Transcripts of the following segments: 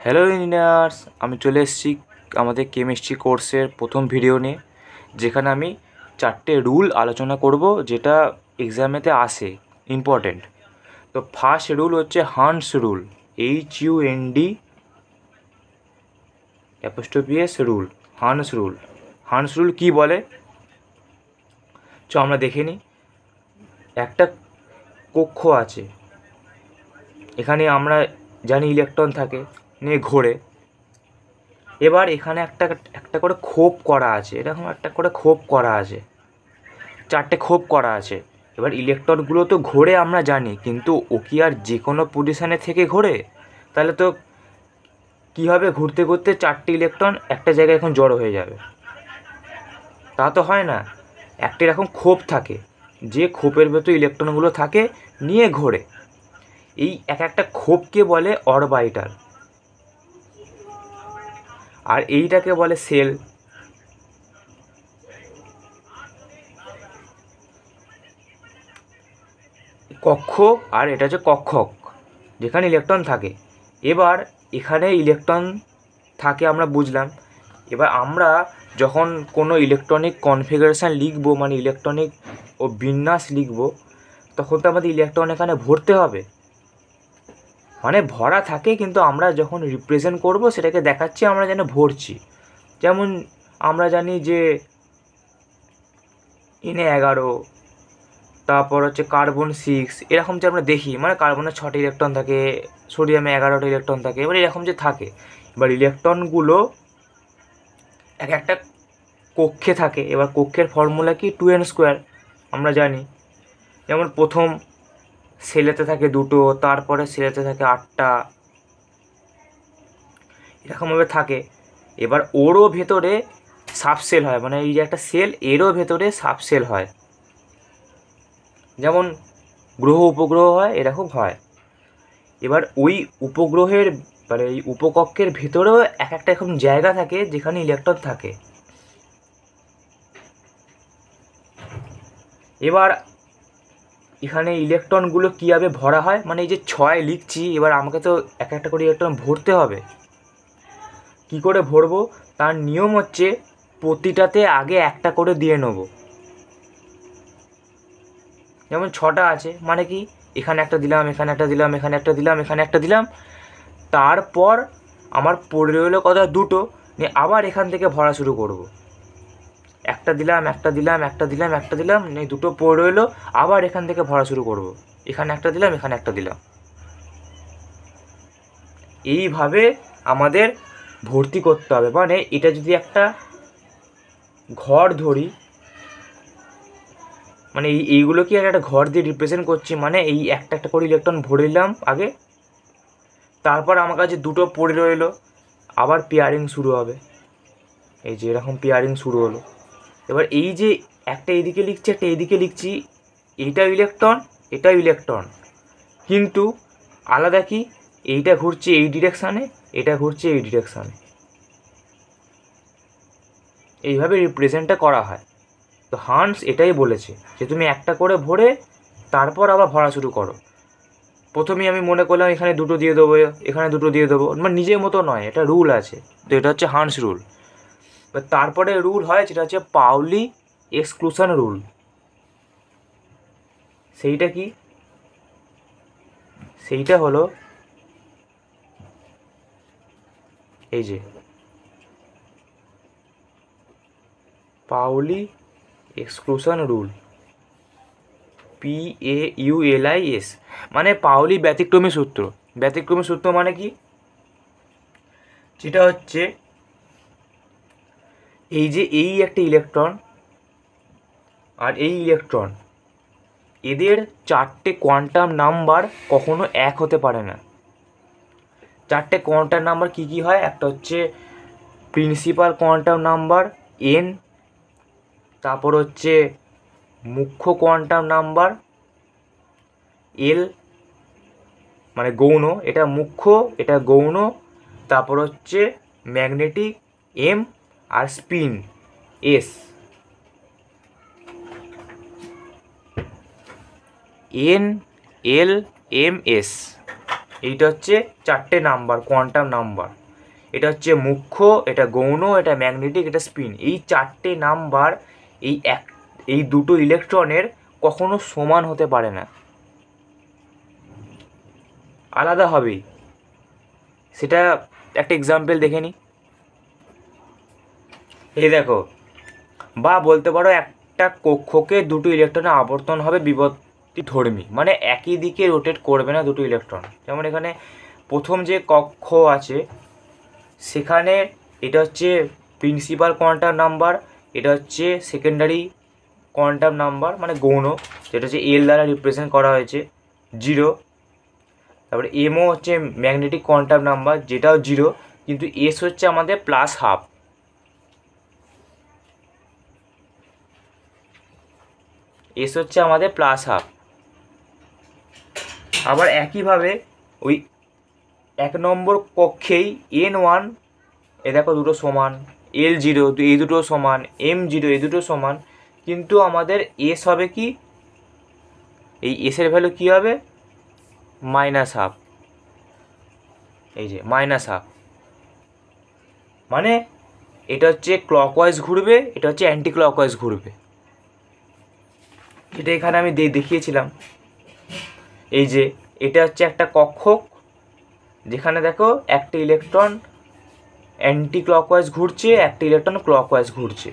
Hello engineers, আমি চলে এসেছি আমাদের কেমিস্ট্রি কোর্সের প্রথম ভিডিও নিয়ে, যেখানে আমি 4টে রুল আলোচনা করব যেটা এক্সামেতে আসে, ইম্পর্টেন্ট। তো ফার্স্ট রুল হচ্ছে Hund's rule, HUND rule, Hund's rule. Hund's rule কী বলে আমরা দেখে নিই। একটা কক্ষ আছে, এখানে আমরা জানি ইলেকট্রন থাকে, নিয়ে ঘোরে। এবার এখানে একটা একটা করে খোপ করা আছে, এরকম একটা করে খোপ করা আছে, 4টে খোপ করা আছে। এবার ইলেকট্রনগুলো তো ঘোরে আমরা জানি, কিন্তু ও কি আর যে কোনো পজিশানে থেকে ঘোরে? তাহলে তো কী হবে, ঘুরতে ঘুরতে 4টে ইলেকট্রন একটা জায়গায় এখন জড়ো হয়ে যাবে। তা তো হয় না। একটা এরকম খোপ থাকে, যে খোপের ভেতর ইলেকট্রনগুলো থাকে, নিয়ে ঘোরে। এই এক একটা খোপকে বলে অরবাইটাল, আর এইটাকে বলে সেল। কক্ষ, আর এটা হচ্ছে কক্ষক, যেখানে ইলেকট্রন থাকে। এবার এখানে ইলেকট্রন থাকে আমরা বুঝলাম। এবার আমরা যখন কোনো ইলেকট্রনিক কনফিগারেশান লিখব, মানে ইলেকট্রনিক ও বিন্যাস লিখব, তখন তো আমাদের ইলেকট্রন এখানে ভরতে হবে। মানে ভরা থাকে, কিন্তু আমরা যখন রিপ্রেজেন্ট করব সেটাকে দেখাচ্ছি আমরা যেন ভরছি। যেমন আমরা জানি যে Na11, তারপর হচ্ছে কার্বন 6, এরকম যে আমরা দেখি, মানে কার্বনের 6টে ইলেকট্রন থাকে, সোডিয়ামে 11টা ইলেকট্রন থাকে, এবার এরকম যে থাকে। এবার ইলেকট্রনগুলো এক একটা কক্ষে থাকে। এবার কক্ষের ফর্মুলা কি, 2n², আমরা জানি। যেমন প্রথম সেলেতে থাকে 2টো, তারপরে সেলেতে থাকে 8টা, এরকমভাবে থাকে। এবার ওরও ভেতরে সাবসেল হয়, মানে এই যে একটা সেল, এরও ভেতরে সাবসেল হয়, যেমন গ্রহ উপগ্রহ হয়, এরকম হয়। এবার ওই উপগ্রহের, মানে এই উপকক্ষের ভেতরেও এক একটা এরকম জায়গা থাকে যেখানে ইলেকট্রন থাকে। এবার এখানে ইলেকট্রনগুলো কীভাবে ভরা হয়, মানে এই যে 6 লিখছি, এবার আমাকে তো এক একটা করে ইলেকট্রন ভরতে হবে। কি করে ভরবো, তার নিয়ম হচ্ছে প্রতিটাতে আগে একটা করে দিয়ে নেব। যেমন 6টা আছে, মানে কি, এখানে একটা দিলাম, এখানে একটা দিলাম, এখানে একটা দিলাম, এখানে একটা দিলাম, তারপর আমার পড়ে রইলো কথা 2টো, নিয়ে আবার এখান থেকে ভরা শুরু করব। একটা দিলাম, একটা দিলাম, একটা দিলাম, একটা দিলাম, নিয়ে 2টো পড়ে রইলো, আবার এখান থেকে ভরা শুরু করব। এখানে একটা দিলাম, এখানে একটা দিলাম। এইভাবে আমাদের ভর্তি করতে হবে। মানে এটা যদি একটা ঘর ধরি, মানে এইগুলো কি একটা ঘর দিয়ে রিপ্রেজেন্ট করছি, মানে এই একটা একটা করে ইলেকট্রন ভরে নিলাম আগে, তারপর আমার কাছে 2টো পড়ে রইলো, আবার পেয়ারিং শুরু হবে। এই যে এরকম পেয়ারিং শুরু হলো। এবার এই যে একটা এইদিকে লিখছি, একটা এইদিকে লিখছি, এইটাও ইলেকট্রন, এটাও ইলেকট্রন, কিন্তু আলাদা কি, এইটা ঘুরছে এই ডিরেকশানে, এটা ঘুরছে এই ডিরেকশানে। এইভাবে রিপ্রেজেন্টটা করা হয়। তো হান্স এটাই বলেছে যে তুমি একটা করে ভরে তারপর আবার ভরা শুরু করো। প্রথমেই আমি মনে করলাম এখানে 2টো দিয়ে দেবো, এখানে 2টো দিয়ে দেবো, মানে নিজের মতো নয়, এটা রুল আছে। তো এটা হচ্ছে হান্স রুল। তারপরে রুল হয় যেটা হচ্ছে পাউলি এক্সক্লুশন রুল। সেইটা কি, সেইটা হলো এই যে পাউলি এক্সক্লুশন রুল, PAULIS, মানে পাউলি ব্যতিক্রমী সূত্র। ব্যতিক্রমী সূত্র মানে কি, যেটা হচ্ছে এই যে এই একটা ইলেকট্রন আর এই ইলেকট্রন, এদের 4টে কোয়ান্টাম নাম্বার কখনো এক হতে পারে না। 4টে কোয়ান্টাম নাম্বার কী কী হয়, একটা হচ্ছে প্রিন্সিপাল কোয়ান্টাম নাম্বার n, তারপর হচ্ছে মুখ্য কোয়ান্টাম নাম্বার L, মানে গৌণ, এটা মুখ্য, এটা গৌণ, তারপর হচ্ছে ম্যাগনেটিক M, আর spin S, N L M S। এইটা হচ্ছে 4টে নাম্বার, কোয়ান্টাম নাম্বার। এটা হচ্ছে মুখ্য, এটা গৌণ, এটা ম্যাগনেটিক, এটা স্পিন। এই 4টে নাম্বার এই দুটো ইলেকট্রনের কখনো সমান হতে পারে না, আলাদা হবেই। সেটা একটা এক্সাম্পল দেখে নিই। এই দেখো, বা বলতে পারো একটা কক্ষকে দুটো ইলেকট্রনে আবর্তন হবে বিপরীতধর্মী, মানে একই দিকে রোটেট করবে না দুটো ইলেকট্রন। যেমন এখানে প্রথম যে কক্ষ আছে সেখানে এটা হচ্ছে প্রিন্সিপাল কোয়ান্টাম নাম্বার, এটা হচ্ছে সেকেন্ডারি কোয়ান্টাম নাম্বার মানে গৌণ, যেটা হচ্ছে এল দ্বারা রিপ্রেজেন্ট করা হয়েছে 0। তারপরে এমও হচ্ছে ম্যাগনেটিক কোয়ান্টাম নাম্বার, যেটাও 0, কিন্তু এস হচ্ছে আমাদের +12। এস হচ্ছে আমাদের +12। আবার একইভাবে ওই 1 নম্বর কক্ষেই N1, এ দেখো দুটো সমান, L0 এই দুটো সমান, M0 এই দুটো সমান, কিন্তু আমাদের এস হবে কি, এই এসের ভ্যালু কী হবে, -12। এই যে -12, মানে এটা হচ্ছে ক্লকওয়াইজ ঘুরবে, এটা হচ্ছে অ্যান্টি ক্লকওয়াইজ ঘুরবে। এটা এখানে আমি দেখিয়েছিলাম। এই যে এটা হচ্ছে একটা কক্ষক, যেখানে দেখো একটা ইলেকট্রন অ্যান্টি ক্লকওয়াইজ ঘুরছে, একটা ইলেকট্রন ক্লকওয়াইজ ঘুরছে,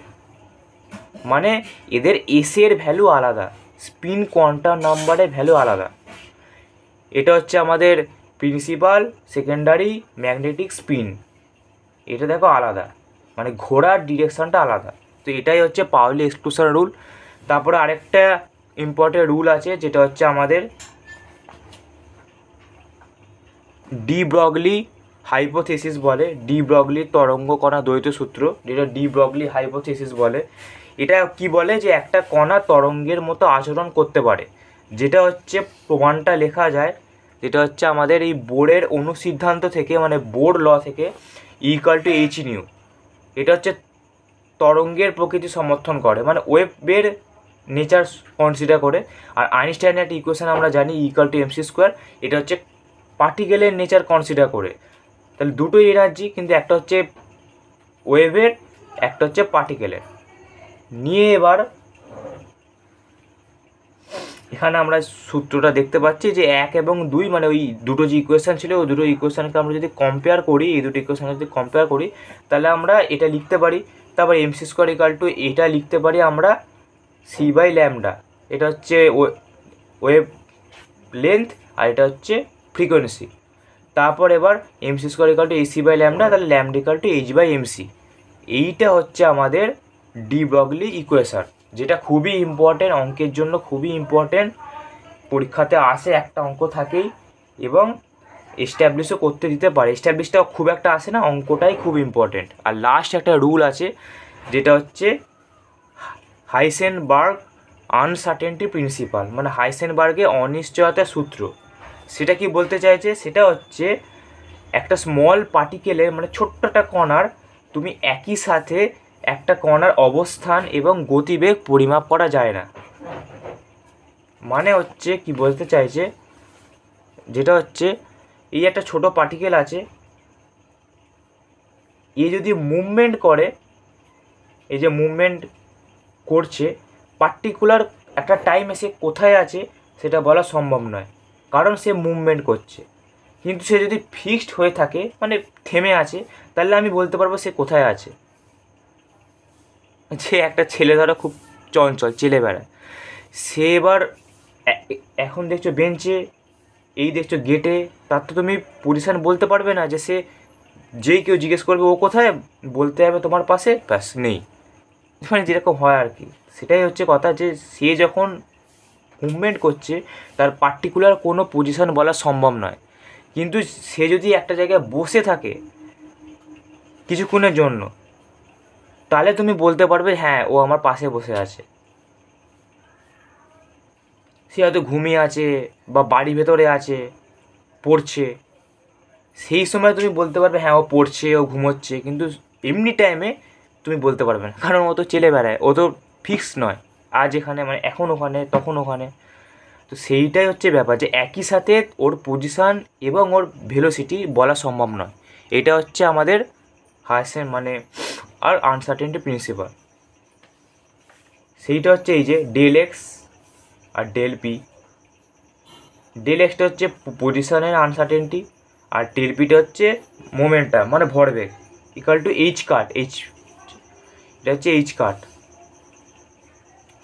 মানে এদের এসের ভ্যালু আলাদা, স্পিন কোয়ান্টাম নাম্বারের ভ্যালু আলাদা। এটা হচ্ছে আমাদের প্রিন্সিপাল, সেকেন্ডারি, ম্যাগনেটিক, স্পিন, এটা দেখো আলাদা, মানে ঘোরার ডিরেকশানটা আলাদা। তো এটাই হচ্ছে পাউলি এক্সক্লুশন রুল। তারপরে আরেকটা ইম্পর্টেন্ট রুল আছে, যেটা হচ্ছে আমাদের ডি ব্রগলি হাইপোথিসিস বলে, ডি ব্রগলি তরঙ্গ কণা দ্বৈত সূত্র, যেটা ডি ব্রগলি হাইপোথিসিস বলে। এটা কি বলে, যে একটা কণা তরঙ্গের মতো আচরণ করতে পারে, যেটা হচ্ছে প্রমাণটা লেখা যায়, যেটা হচ্ছে আমাদের এই বোরের অনুসিদ্ধান্ত থেকে, মানে বোর ল থেকে, E=hν। এটা হচ্ছে তরঙ্গের প্রকৃতি সমর্থন করে, মানে ওয়েভের নেচার কনসিডার করে। আর আইনস্টাইনের একটা ইকুয়েশন আমরা জানি, E=mc², এটা হচ্ছে পার্টিকেলের নেচার কনসিডার করে। তাহলে দুটোই এনার্জি, কিন্তু একটা হচ্ছে ওয়েভের, একটা হচ্ছে পার্টিকেলের। নিয়ে এবার এখানে আমরা সূত্রটা দেখতে পাচ্ছি যে 1 এবং 2, মানে ওই দুটো যে ইকুয়েশান ছিল, ওই দুটো ইকুয়েশানকে আমরা যদি কম্পেয়ার করি, এই দুটো ইকুয়েশানকে যদি কম্পেয়ার করি, তাহলে আমরা এটা লিখতে পারি। তারপর mc² এটা লিখতে পারি আমরা c/λ, এটা হচ্ছে ওয়েভ লেন্থ, আর এটা হচ্ছে ফ্রিকোয়েন্সি। তারপর এবার mc² ac/λ, তাহলে λ h/mc। এইটা হচ্ছে আমাদের ডি ব্রগলি ইকুয়েশন, যেটা খুবই ইম্পর্টেন্ট, অঙ্কের জন্য খুবই ইম্পর্টেন্ট, পরীক্ষাতে আসে, একটা অঙ্ক থাকেই, এবং এস্টাবলিশও করতে দিতে পারে। এস্টাবলিশটা খুব একটা আসে না, অঙ্কটাই খুব ইম্পর্টেন্ট। আর লাস্ট একটা রুল আছে, যেটা হচ্ছে হাইসেনবার্গ আনসার্টেনটি প্রিন্সিপাল, মানে হাইসেনবার্গের অনিশ্চয়তা সূত্র। সেটা কি বলতে চাইছে, সেটা হচ্ছে একটা স্মল পার্টিকেলের, মানে ছোট্ট একটা কণার, তুমি একই সাথে একটা কণার অবস্থান এবং গতিবেগ পরিমাপ করা যায় না। মানে হচ্ছে কি বলতে চাইছে, যেটা হচ্ছে এই একটা ছোট পার্টিকেল আছে, এ যদি মুভমেন্ট করে, এই যে মুভমেন্ট করছে, পার্টিকুলার একটা টাইমে সে কোথায় আছে সেটা বলা সম্ভব নয়, কারণ সে মুভমেন্ট করছে। কিন্তু সে যদি ফিক্সড হয়ে থাকে, মানে থেমে আছে, তাহলে আমি বলতে পারবো সে কোথায় আছে। যে একটা ছেলে ধরো খুব চঞ্চল, চেলে বেড়ায়, সে এবার এখন দেখছো বেঞ্চে, এই দেখছো গেটে, তার তো তুমি পজিশান বলতে পারবে না, যে সে যেই কেউ জিজ্ঞেস করবে ও কোথায়, বলতে হবে তোমার পাশে, ব্যাস নেই, মানে যেরকম হয় আর কি। সেটাই হচ্ছে কথা, যে সে যখন মুভমেন্ট করছে তার পার্টিকুলার কোনো পজিশান বলা সম্ভব নয়। কিন্তু সে যদি একটা জায়গায় বসে থাকে কিছুক্ষণের জন্য, তাহলে তুমি বলতে পারবে হ্যাঁ ও আমার পাশে বসে আছে। সে হয়তো ঘুমিয়ে আছে বা বাড়ি ভেতরে আছে, পড়ছে, সেই সময় তুমি বলতে পারবে হ্যাঁ ও পড়ছে, ও ঘুমোচ্ছে, কিন্তু এমনি টাইমে তুমি বলতে পারবে না, কারণ ও তো চেলে বেড়ায়, ও তো ফিক্স নয়, আজ এখানে মানে এখন ওখানে তখন ওখানে। তো সেইটাই হচ্ছে ব্যাপার, যে একই সাথে ওর পজিশান এবং ওর ভেলোসিটি বলা সম্ভব নয়। এটা হচ্ছে আমাদের হায়াসেন মানে আর আনসার্টেনটি প্রিন্সিপাল। সেইটা হচ্ছে এই যে ডেল এক্স আর ডেল পি। ডেল এক্সটা হচ্ছে পজিশনের আনসার্টেনটি, আর ডেল পিটা হচ্ছে মোমেন্টাম মানে ভরবেগ, ইকুয়াল টু এইচ কাট। এটা হচ্ছে এইচ কাট।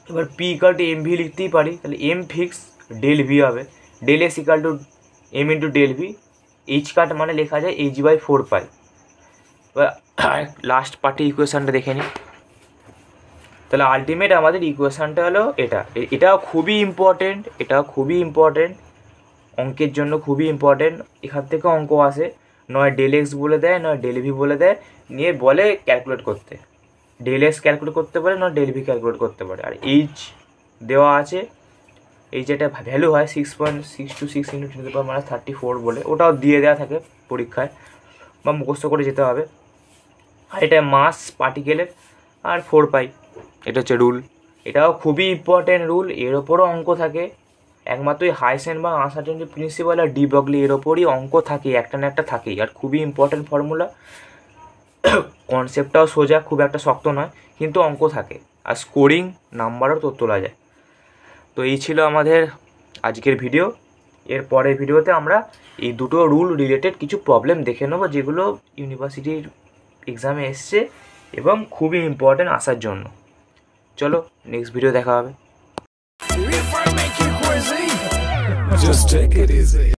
এবার P equal to M V লিখতেই পারি, তাহলে এম ফিক্স ডেল ভি হবে, del X equal to M into del V, H cut মানে লেখা যায় h/4π। এবার লাস্ট পার্টি ইকুয়েশানটা দেখে নিই। তাহলে আলটিমেট আমাদের ইকুয়েশানটা হলো এটা। এটাও খুবই ইম্পর্টেন্ট, অঙ্কের জন্য খুবই ইম্পর্টেন্ট। এখান থেকে অঙ্ক আসে, নয় ডেল এক্স বলে দেয়, নয় ডেল ভি বলে দেয়, নিয়ে বলে ক্যালকুলেট করতে, ডেল এক্স ক্যালকুলেট করতে পারে, নয় ডেল ভি ক্যালকুলেট করতে পারে। আর এইচ দেওয়া আছে, এই যেটা ভ্যালু হয় 6.626 × 10⁻34 বলে, ওটাও দিয়ে দেওয়া থাকে পরীক্ষায় বা মুখস্থ করে যেতে হবে। আর এটা মাস পার্টিকেলের, আর 4π, এটা হচ্ছে রুল। এটাও খুবই ইম্পর্টেন্ট রুল, এর ওপরও অঙ্ক থাকে। একমাত্র হাইসেন বা আনসার্টেনটি প্রিন্সিপাল আর ডি ব্রগলি এর ওপরই অঙ্ক থাকে, একটা না একটা থাকেই। আর খুবই ইম্পর্টেন্ট ফর্মুলা, কনসেপ্টটাও সোজা, খুব একটা শক্ত নয়, কিন্তু অঙ্ক থাকে। আর স্কোরিং নাম্বারও তো তোলা যায়। তো এই ছিল আমাদের আজকের ভিডিও। এর পরের ভিডিওতে আমরা এই দুটো রুল রিলেটেড কিছু প্রবলেম দেখে নেবো, যেগুলো ইউনিভার্সিটির এক্সামে এসছে এবং খুবই ইম্পর্টেন্ট আসার জন্য। চলো নেক্সট ভিডিও দেখা হবে।